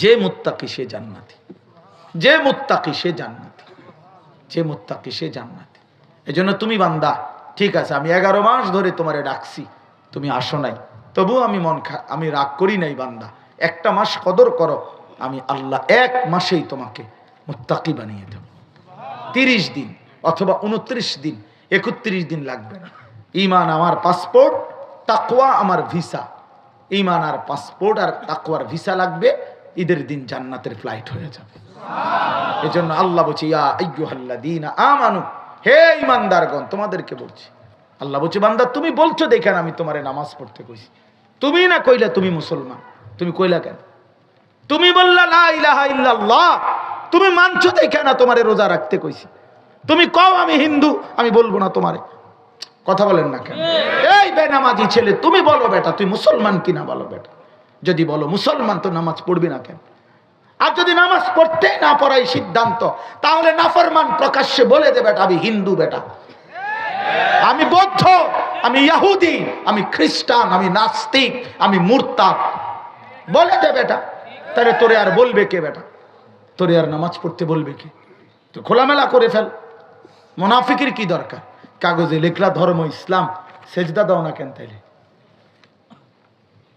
যে মুত্তাকি সে জান্নাতি, যে মুত্তাকি সে জান্নাতি, যে মুত্তাকি সে জান্নাতি। এজন্য তুমি বান্দা, ঠিক আছে আমি 11 মাস ধরে তোমারে ডাকছি, তুমি আসো নাই, তবুও আমি রাগ করি নাই বান্দা, একটা মাস কদর করো, আমি আল্লাহ 1 মাসেই তোমাকে মুত্তাকি বানিয়ে দেব। 30 দিন অথবা 29 দিন, 31 দিন লাগবে না। ঈমান আমার পাসপোর্ট, তাকওয়া আমার ভিসা। ঈমান আর পাসপোর্ট আর তাকওয়ার ভিসা লাগবে, ঈদের দিন জান্নাতের ফ্লাইট হয়ে যাবে। এজন্য আল্লাহ বলছে ইয়া আইয়ুহাল্লাযীনা আমানু, হে ঈমানদারগণ তোমাদেরকে বলছি। আল্লাহ বলছে বান্দা তুমি বলছো দেখেন আমি তোমারে নামাজ পড়তে কইছি, তুমি না কইলা তুমি মুসলমান, তুমি কইলা কেন? তুমি বললা লা ইলাহা ইল্লাল্লাহ, তুমি মানছো দেখে না তোমারে রোজা রাখতে কইছি। তুমি কও আমি হিন্দু, আমি বলবো না তোমারে। কথা বলেন না কেন? এই বেনামাজি ছেলে তুমি বলো বেটা তুই মুসলমান কিনা বলো বেটা। যদি বলো মুসলমান তো নামাজ পড়বি না কেন? আর যদি নামাজ পড়তেই না পড়াই সিদ্ধান্ত, তাহলে নাফরমান প্রকাশ্যে বলে দে বেটা আমি হিন্দু বেটা, আমি বৌদ্ধ, আমি ইহুদি, আমি খ্রিস্টান, আমি নাস্তিক, আমি মুরতাদ, বলে দে বেটা। তাহলে তোরে আর বলবে কে বেটা? তোরে আর নামাজ পড়তে বলবে কে? তো খোলামেলা করে ফেল। মুনাফিকের কি দরকার? কাগজে লেখলা ধর্ম ইসলাম, সেজদা দাও না কেন তাইলে?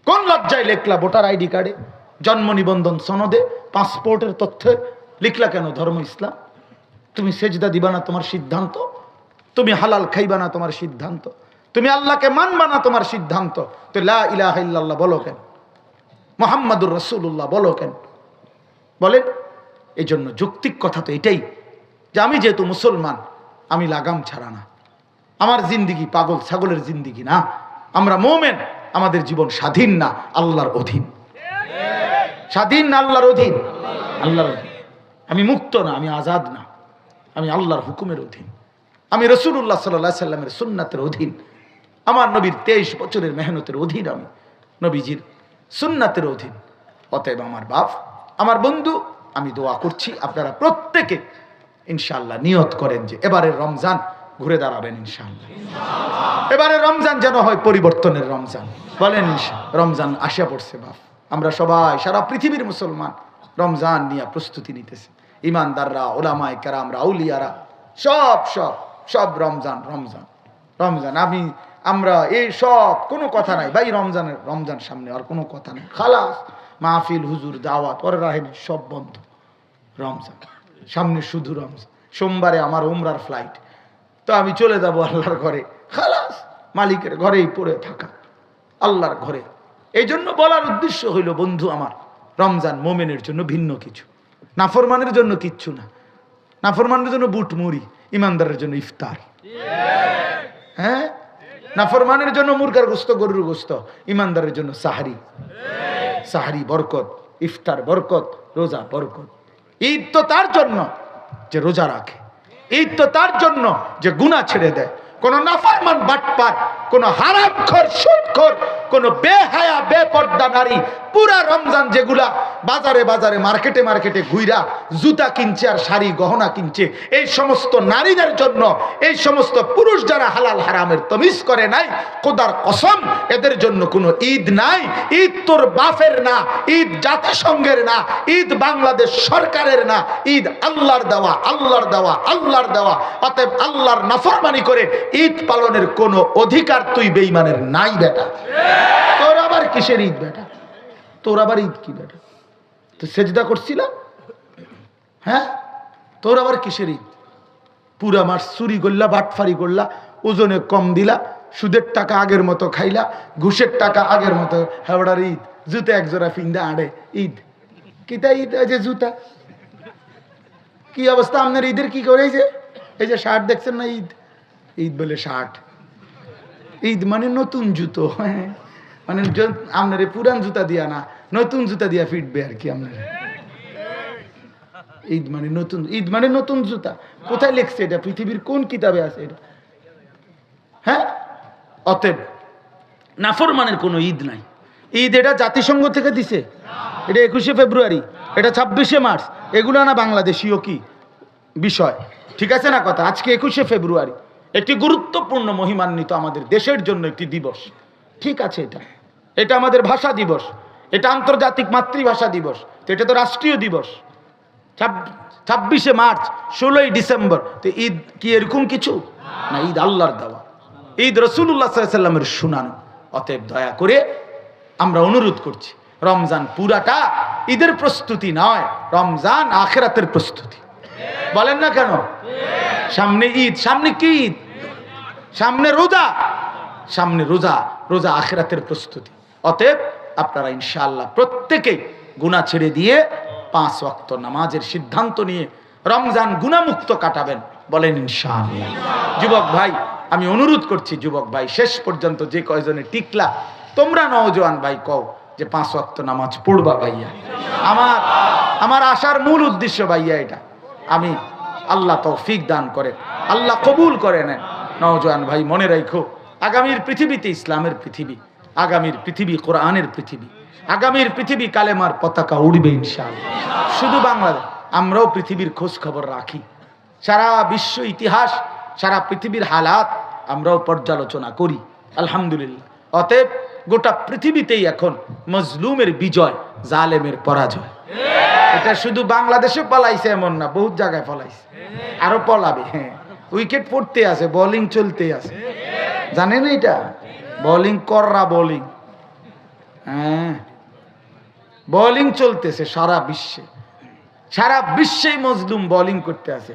কোন লজ্জায় লেখলা ভোটার আইডি কার্ডে, জন্ম নিবন্ধন সনদে, পাসপোর্টের তথ্যে লিখলা কেন ধর্ম ইসলাম? তুমি সেজদা দিবা না তোমার সিদ্ধান্ত, তুমি হালাল খাইবা না তোমার সিদ্ধান্ত, তুমি আল্লাহকে মানবা না তোমার সিদ্ধান্ত, তো লা ইলাহা ইল্লাল্লাহ বলো কেন? মুহাম্মাদুর রাসূলুল্লাহ বলো কেন? বলেন। এই জন্য যৌক্তিক কথা তো এটাই যে আমি যেহেতু মুসলমান, আমি লাগাম ছাড়া না, আমার জিন্দিগি পাগল ছাগলের জিন্দিগি না, আমরা মোমেন, আমাদের জীবন স্বাধীন না আল্লাহর অধীন। স্বাধীন না আল্লাহর অধীন? আল্লাহর অধীন। আমি মুক্ত না, আমি আজাদ না, আমি আল্লাহর হুকুমের অধীন, আমি রাসূলুল্লাহ সাল্লাল্লাহু আলাইহি সাল্লামের সুন্নাতের অধীন, আমার নবীর 23 বছরের মেহনতের অধীন, আমি নবীজির সুন্নাতের অধীন। অতএব আমার বাপ, আমার বন্ধু, আমি দোয়া করছি আপনারা প্রত্যেকে ইনশাআল্লাহ নিয়ত করেন যে এবারের রমজান ঘুরে দাঁড়াবেন ইনশাআল্লাহ। এবারের রমজান যেন হয় পরিবর্তনের রমজান। বলেন রমজান আসা পড়ছে বাপ, আমরা সবাই সারা পৃথিবীর মুসলমান রমজান নিয়ে প্রস্তুতি নিতেছে। ইমানদাররা, ওলামায়ে কেরামরা, আউলিয়ারা, সব সব সব রমজান রমজান রমজান। আমরা এই সব কোনো কথা নাই ভাই, রমজান সামনে আর কোনো কথা নেই, খালাস। মাহফিল, হুজুর, দাওয়াত, ওর রাহেব সব বন্ধ। রমজান সামনে, শুধু রমজান। সোমবারে আমার উমরার ফ্লাইট, তো আমি চলে যাব আল্লাহর ঘরে, খালাস। মালিকের ঘরেই পড়ে থাকা, আল্লাহর ঘরে। এই জন্য বলার উদ্দেশ্য হইল বন্ধু আমার, রমজান মোমেনের জন্য ভিন্ন কিছু, নাফরমানের জন্য কিচ্ছু না। নাফরমানের জন্য বুট মুড়ি, ইমানদারের জন্য ইফতার। হ্যাঁ, নাফরমানের জন্য মুরগার গোস্ত, গরুর গোস্ত, ইমানদারের জন্য সাহারি। সাহারি বরকত, ইফতার বরকত, রোজা বরকত। ঈদ তো তার জন্য যে রোজা রাখে, ঈদ তো তার জন্য যে গুনাহ ছেড়ে দেয়। কোন নাফরমান বাটপার, কোন হারামখোর, সুদখোর, কোন বেহায়া বেপর্দা নারী পুরা রমজান যেগুলা বাজারে বাজারে মার্কেটে মার্কেটে ঘুইরা জুতা কিনছে আর শাড়ি গহনা কিনছে, এই সমস্ত নারীদের জন্য, এই সমস্ত পুরুষ যারা হালাল হারামের তমিজ করে নাই, খোদার কসম এদের জন্য কোনো ঈদ নাই। ঈদ তোর বাপের না, ঈদ জাতিসংঘের না, ঈদ বাংলাদেশ সরকারের না, ঈদ আল্লাহর দেওয়া, আল্লাহর দেওয়া, আল্লাহর দেওয়া। অতএব আল্লাহর নাফরমানি করে ঈদ পালনের কোনো অধিকার তুই বেঈমানের নাই বেটা। তোর আবার কিসের ঈদ বেটা? তোর আবার ঈদ কি বেটা? তো সেজদা করছিলাম, হ্যাঁ, তোর আবার কিসের ঈদ? পুরা মাস চুরি করলা, বাটফারি করলা, ওজনে কম দিলা, সুদের টাকা আগের মতো খাইলা, ঘুষের টাকা আগের মতো। হেওড়ার ঈদ, জুতা একজোড়া ফিন্দা আড়ে ঈদ। কিতা ঈদ? যে জুতা, কি অবস্থা আপনার ঈদের? কি করে এই যে শার্ট দেখছেন না, ঈদ ঈদ বলে শার্ট। ঈদ মানে নতুন জুতো, হ্যাঁ, মানে আপনার পুরান জুতা দিয়া না, নতুন জুতা দিয়া ফিটবে আর কি আপনার। ঈদ মানে নতুন, ঈদ মানে নতুন জুতা। কোথায় লেখছে এটা? পৃথিবীর কোন কিতাবে আছে এটা? হ্যাঁ, অতএব নাফরমানের কোনো ঈদ নাই। ঈদ এটা জাতিসংঘ থেকে দিছে, এটা 21শে ফেব্রুয়ারি, এটা 26শে মার্চ, এগুলো না বাংলাদেশীয় কি বিষয়, ঠিক আছে না কথা? আজকে 21শে ফেব্রুয়ারি, একটি গুরুত্বপূর্ণ মহিমান্বিত আমাদের দেশের জন্য একটি দিবস, ঠিক আছে? এটা আমাদের ভাষা দিবস। এটা আন্তর্জাতিক মাতৃভাষা দিবস, তো এটা তো রাষ্ট্রীয় দিবস। 26শে মার্চ, 16ই ডিসেম্বর, তো ঈদ কি এরকম কিছু না? ঈদ আল্লাহর দেওয়া, ঈদ রাসূলুল্লাহ সাল্লাল্লাহু আলাইহি ওয়াসাল্লামের শুনানো। অতএব দয়া করে আমরা অনুরোধ করছি, রমজান পুরাটা ঈদের প্রস্তুতি নয়, রমজান আখিরাতের প্রস্তুতি। বলেন না কেন? সামনে ঈদ, সামনে কি ঈদ? সামনে রোজা, সামনে রোজা, রোজা আখিরাতের প্রস্তুতি। অতএব আপনারা ইনশাআল্লাহ প্রত্যেকেই গুনাহ ছেড়ে দিয়ে 5 ওয়াক্ত নামাজের সিদ্ধান্ত নিয়ে রমজান গুনাহমুক্ত কাটাবেন। বলেন ইনশাআল্লাহ। যুবক ভাই, আমি অনুরোধ করছি, যুবক ভাই শেষ পর্যন্ত যে কয়জনে টিকলা, তোমরা নওজোয়ান ভাই কও যে 5 ওয়াক্ত নামাজ পড়বা ভাইয়া। আমার আসার মূল উদ্দেশ্য ভাইয়া এটা। আমি আল্লাহ তৌফিক দান করে, আল্লাহ কবুল করে নেন। নওজোয়ান ভাই মনে রাখো, আগামীর পৃথিবীতে ইসলামের পৃথিবী, আগামীর পৃথিবী কোরআনের পৃথিবী, আগামীর পৃথিবী কালেমার পতাকা উড়বে ইনশাআল্লাহ। শুধু বাংলাদেশ, আমরাও পৃথিবীর খোঁজ খবর রাখি, সারা বিশ্ব ইতিহাস, সারা পৃথিবীর হালাত আমরাও পর্যালোচনা করি আলহামদুলিল্লাহ। অতএব গোটা পৃথিবীতেই এখন মজলুমের বিজয়, জালেমের পরাজয়। এটা শুধু বাংলাদেশে পলাইছে এমন না, বহুত জায়গায় পলাইছে, আরো পলাবে। হ্যাঁ, উইকেট পড়তে আছে, বোলিং চলতে আছে, জানেন এটা? বোলিং কররা বোলিং, হ্যাঁ বোলিং চলতেছে সারা বিশ্বে, সারা বিশ্বেই মজলুম বোলিং করতে আছে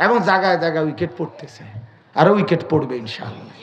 এবং জায়গায় জায়গায় উইকেট পড়তেছে, আরো উইকেট পড়বে ইনশাআল্লাহ।